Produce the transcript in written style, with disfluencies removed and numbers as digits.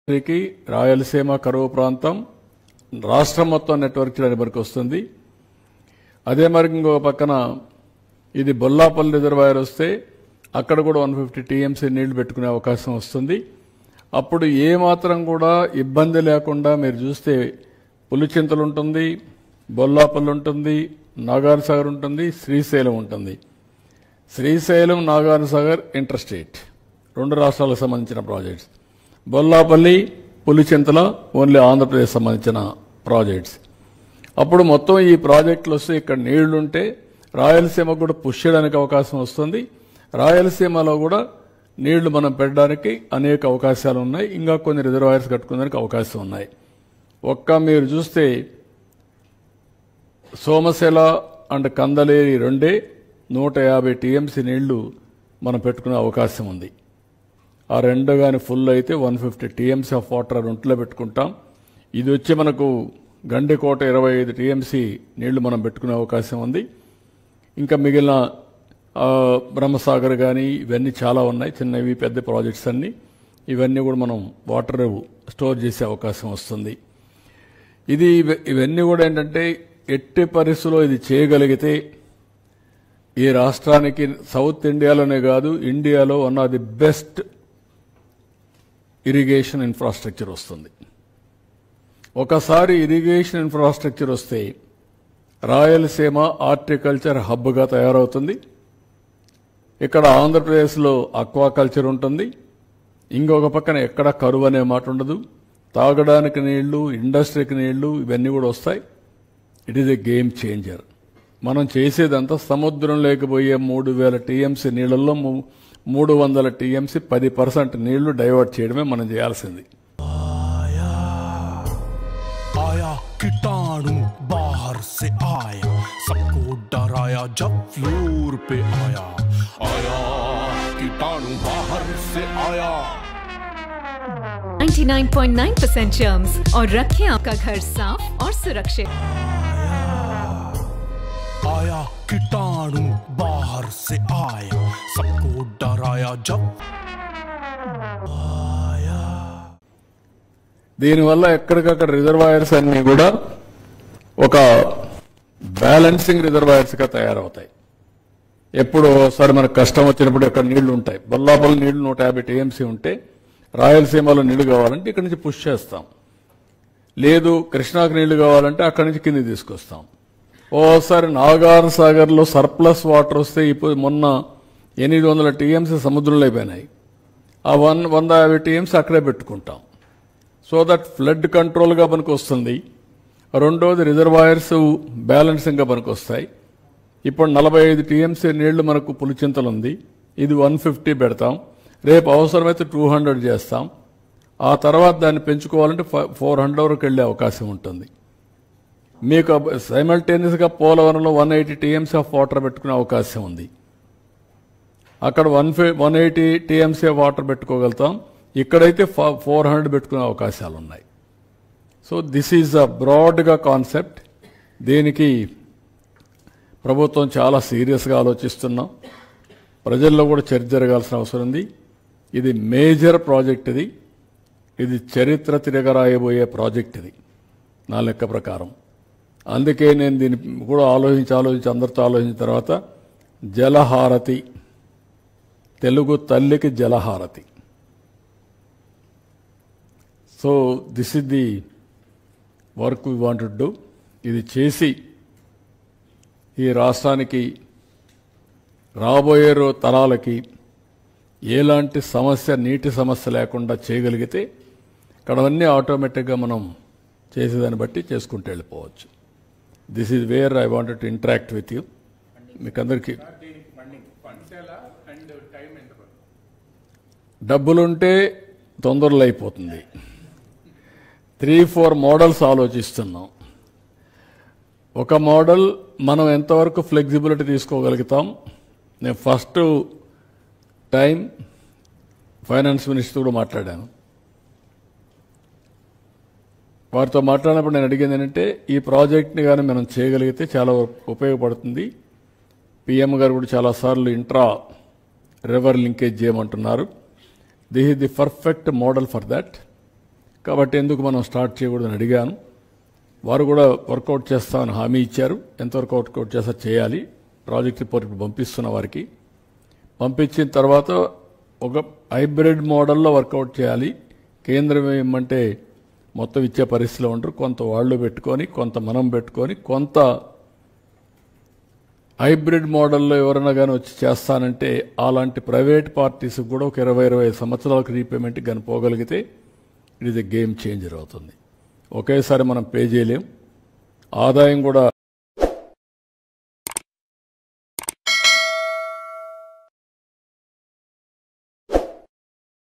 కి రాయలసీమ కరువు ప్రాంతం రాష్ట్రం మొత్తం నెట్వర్క్ చేయడానికి వరకు వస్తుంది. అదే మరి ఇంకో పక్కన ఇది బొల్లాపల్లి రిజర్వాయర్ వస్తే అక్కడ కూడా 150 టీఎంసీ నీళ్లు పెట్టుకునే అవకాశం వస్తుంది. అప్పుడు ఏ మాత్రం కూడా ఇబ్బంది లేకుండా మీరు చూస్తే పులిచింతలు ఉంటుంది, బొల్లాపల్లి ఉంటుంది, నాగార్జునసాగర్ ఉంటుంది, శ్రీశైలం ఉంటుంది. శ్రీశైలం నాగార్జునసాగర్ ఇంటర్ స్టేట్ రెండు రాష్ట్రాలకు సంబంధించిన ప్రాజెక్ట్స్. బొల్లాపల్లి పులిచింతల ఓన్లీ ఆంధ్రప్రదేశ్ సంబంధించిన ప్రాజెక్ట్స్. అప్పుడు మొత్తం ఈ ప్రాజెక్టులు వస్తే ఇక్కడ నీళ్లుంటే రాయలసీమకు కూడా పుష్ చేయడానికి అవకాశం వస్తుంది. రాయలసీమలో కూడా నీళ్లు మనం పెట్టడానికి అనేక అవకాశాలు ఉన్నాయి. ఇంకా కొన్ని రిజర్వాయర్స్ కట్టుకోవడానికి అవకాశం ఉన్నాయి. మీరు చూస్తే సోమశిల అండ్ కందలేరి రెండే 150 టీఎంసీ నీళ్లు మనం పెట్టుకునే అవకాశం ఉంది. ఆ రెండు కానీ ఫుల్ అయితే 150 టీఎంసీ ఆఫ్ వాటర్ రెంట్లో పెట్టుకుంటాం. ఇది వచ్చి మనకు గండికోట 25 టీఎంసీ నీళ్లు మనం పెట్టుకునే అవకాశం ఉంది. ఇంకా మిగిలిన బ్రహ్మసాగర్ కానీ ఇవన్నీ చాలా ఉన్నాయి, చిన్నవి పెద్ద ప్రాజెక్ట్స్ అన్నీ. ఇవన్నీ కూడా మనం వాటర్ స్టోర్ చేసే అవకాశం వస్తుంది. ఇవన్నీ కూడా ఏంటంటే ఎట్టి పరిస్థితుల్లో ఇది చేయగలిగితే ఈ రాష్ట్రానికి సౌత్ ఇండియాలోనే కాదు ఇండియాలో one of the best irrigation infrastructure వస్తుంది. ఒకసారి ఇరిగేషన్ ఇన్ఫ్రాస్ట్రక్చర్ వస్తే రాయలసీమ హార్టికల్చర్ హబ్గా తయారవుతుంది. ఇక్కడ ఆంధ్రప్రదేశ్లో అక్వాకల్చర్ ఉంటుంది. ఇంకొక పక్కన ఎక్కడ కరువు అనే మాట ఉండదు. తాగడానికి నీళ్లు, ఇండస్ట్రీకి నీళ్లు ఇవన్నీ కూడా వస్తాయి. It is a game changer. మనం చేసేదంతా సముద్రం లేకపోయే 3000 టీఎంసీ నీళ్లలో 300 టీఎంసీ 10% నీళ్లు డైవర్ట్ చేయడమే మనం చేయాల్సింది. कीटाणु बाहर से आया, सबको डराया जब फ्लोर पे आया. आया कीटाणु बाहर से आया. 99.9% जर्म्स और रखें आपका घर साफ और सुरक्षित. आया कीटाणु बाहर से आया, सबको डराया जब आया. దీనివల్ల ఎక్కడికక్కడ రిజర్వాయర్స్ అన్ని కూడా ఒక బ్యాలెన్సింగ్ రిజర్వాయర్స్ గా తయారవుతాయి. ఎప్పుడు ఒకసారి మనకు కష్టం వచ్చినప్పుడు అక్కడ నీళ్లు ఉంటాయి. బొల్లాపల్లి నీళ్లు 150 టీఎంసీ ఉంటే రాయలసీమలో నీళ్లు కావాలంటే ఇక్కడి నుంచి పుష్ చేస్తాం. లేదు కృష్ణాకు నీళ్లు కావాలంటే అక్కడి నుంచి కింది తీసుకొస్తాం. ఓసారి నాగార్జునసాగర్లో సర్ప్లస్ వాటర్ వస్తే ఇప్పుడు మొన్న 800 టీఎంసీ సముద్రంలో అయిపోయినాయి. ఆ 150 టీఎంసీ అక్కడే పెట్టుకుంటాం. సో దట్ ఫ్లడ్ కంట్రోల్గా మనకు వస్తుంది. రెండోది రిజర్వాయర్స్ బ్యాలెన్సింగ్గా మనకు వస్తాయి. ఇప్పుడు 45 టీఎంసీ నీళ్లు మనకు పులిచింతలు ఉంది. ఇది 150 పెడతాం. రేపు అవసరమైతే 200 చేస్తాం. ఆ తర్వాత దాన్ని పెంచుకోవాలంటే 400 వరకు వెళ్లే అవకాశం ఉంటుంది. మీకు సైమల్టేనియస్గా పోలవరంలో 180 టీఎంసీ ఆఫ్ వాటర్ పెట్టుకునే అవకాశం ఉంది. అక్కడ 180 టీఎంసీ ఆఫ్ వాటర్ పెట్టుకోగలుగుతాం. ఇక్కడైతే 400 పెట్టుకునే అవకాశాలు ఉన్నాయి. సో దిస్ ఈజ్ అ బ్రాడ్గా కాన్సెప్ట్. దీనికి ప్రభుత్వం చాలా సీరియస్గా ఆలోచిస్తున్నాం. ప్రజల్లో కూడా చర్చ జరగాల్సిన అవసరం ఉంది. ఇది మేజర్ ప్రాజెక్ట్. ఇది చరిత్ర తిరగరాయబోయే ప్రాజెక్ట్ ఇది నా లెక్క ప్రకారం. అందుకే నేను దీన్ని కూడా ఆలోచించి అందరితో ఆలోచించిన తర్వాత జలహారతి, తెలుగు తల్లికి జలహారతి. So this is the work we want to do. ఇది చేసి ఈ రాష్ట్రానికి రాబోయే తరాలకి ఎలాంటి సమస్య, నీటి సమస్య లేకుండా చేయగలిగితే ఇక్కడ అన్నీ ఆటోమేటిక్గా మనం చేసేదాన్ని బట్టి చేసుకుంటూ వెళ్ళిపోవచ్చు. This is where I wanted to interact with you. మీకు అందరికీ డబ్బులుంటే తొందరలో అయిపోతుంది. 3-4 మోడల్స్ ఆలోచిస్తున్నాం. ఒక మోడల్ మనం ఎంతవరకు ఫ్లెక్సిబిలిటీ తీసుకోగలుగుతాం. నేను ఫస్ట్ టైం ఫైనాన్స్ మినిస్టర్ కూడా మాట్లాడాను. వారితో మాట్లాడినప్పుడు నేను అడిగింది ఏంటంటే ఈ ప్రాజెక్ట్ని కానీ మనం చేయగలిగితే చాలా ఉపయోగపడుతుంది. పిఎం గారు కూడా చాలాసార్లు ఇంట్రా రివర్ లింకేజ్ చేయమంటున్నారు. This is the perfect model for that. కాబట్టి ఎందుకు మనం స్టార్ట్ చేయకూడదని అడిగాను. వారు కూడా వర్కౌట్ చేస్తామని హామీ ఇచ్చారు. ఎంతవరకు వర్కౌట్ చేస్తా చేయాలి. ప్రాజెక్ట్ రిపోర్ట్ ఇప్పుడు పంపిస్తున్న వారికి. పంపించిన తర్వాత ఒక హైబ్రిడ్ మోడల్లో వర్కౌట్ చేయాలి. కేంద్రం ఏమంటే మొత్తం ఇచ్చే పరిస్థితిలో ఉంటారు. కొంత వాళ్ళు పెట్టుకొని, కొంత మనం పెట్టుకొని, కొంత హైబ్రిడ్ మోడల్లో ఎవరైనా కానీ వచ్చి చేస్తానంటే అలాంటి ప్రైవేట్ పార్టీస్ కూడా ఒక 20-25 సంవత్సరాలకు రీపేమెంట్ కానీ పోగలిగితే it is a game changer అవుతుంది. ఒకేసారి మనం పే చేయలేం. ఆదాయం కూడా